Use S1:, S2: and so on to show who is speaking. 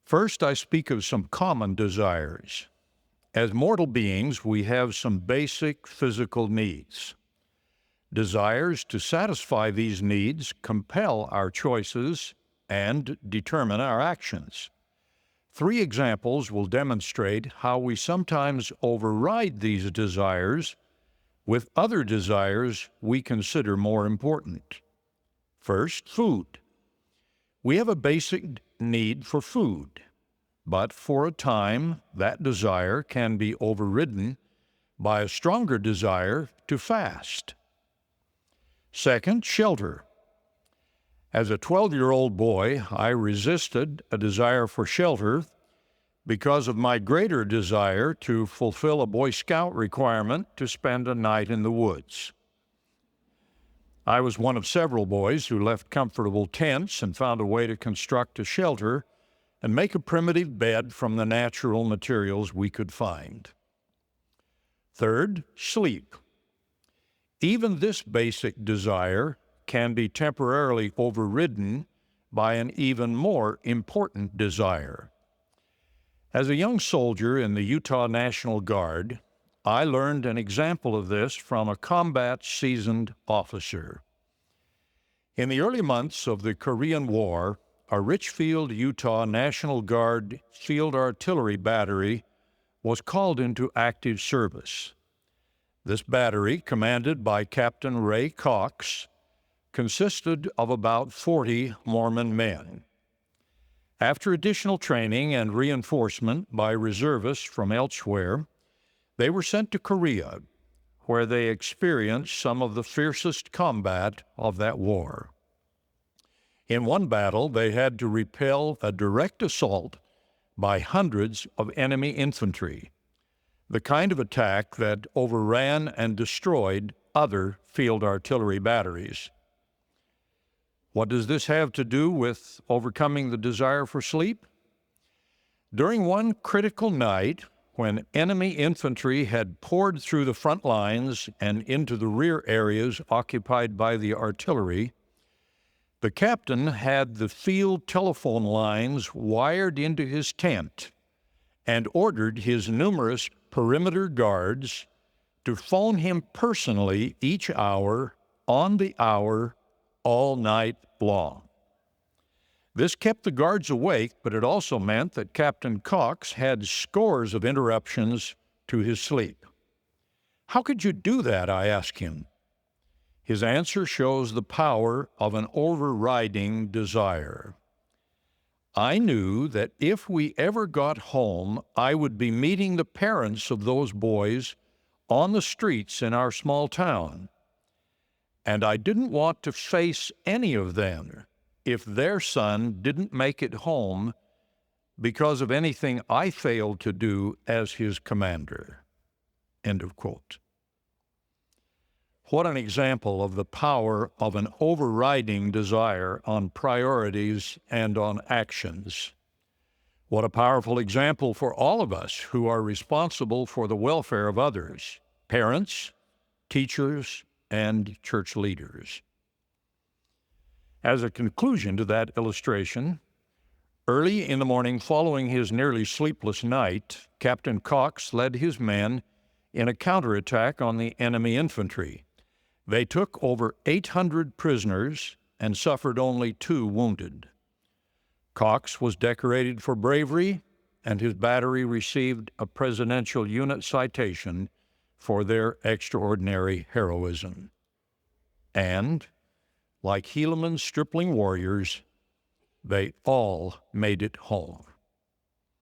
S1: First, I speak of some common desires. As mortal beings, we have some basic physical needs. Desires to satisfy these needs compel our choices and determine our actions. Three examples will demonstrate how we sometimes override these desires with other desires we consider more important. First, food. We have a basic need for food, but for a time that desire can be overridden by a stronger desire to fast. Second, shelter. As a 12-year-old boy, I resisted a desire for shelter because of my greater desire to fulfill a Boy Scout requirement to spend a night in the woods. I was one of several boys who left comfortable tents and found a way to construct a shelter and make a primitive bed from the natural materials we could find. Third, sleep. Even this basic desire can be temporarily overridden by an even more important desire. As a young soldier in the Utah National Guard, I learned an example of this from a combat-seasoned officer. In the early months of the Korean War, a Richfield, Utah National Guard field artillery battery was called into active service. This battery, commanded by Captain Ray Cox, consisted of about 40 Mormon men. After additional training and reinforcement by reservists from elsewhere, they were sent to Korea, where they experienced some of the fiercest combat of that war. In one battle, they had to repel a direct assault by hundreds of enemy infantry, the kind of attack that overran and destroyed other field artillery batteries. What does this have to do with overcoming the desire for sleep? During one critical night, when enemy infantry had poured through the front lines and into the rear areas occupied by the artillery, the captain had the field telephone lines wired into his tent and ordered his numerous perimeter guards to phone him personally each hour, on the hour, all night long. This kept the guards awake, but it also meant that Captain Cox had scores of interruptions to his sleep. "How could you do that?" I asked him. His answer shows the power of an overriding desire. "I knew that if we ever got home, I would be meeting the parents of those boys on the streets in our small town, and I didn't want to face any of them if their son didn't make it home because of anything I failed to do as his commander." End of quote. What an example of the power of an overriding desire on priorities and on actions. What a powerful example for all of us who are responsible for the welfare of others, parents, teachers, and church leaders. As a conclusion to that illustration, early in the morning following his nearly sleepless night, Captain Cox led his men in a counterattack on the enemy infantry. They took over 800 prisoners and suffered only 2 wounded. Cox was decorated for bravery, and his battery received a Presidential Unit Citation for their extraordinary heroism. And, like Helaman's stripling warriors, they all made it home.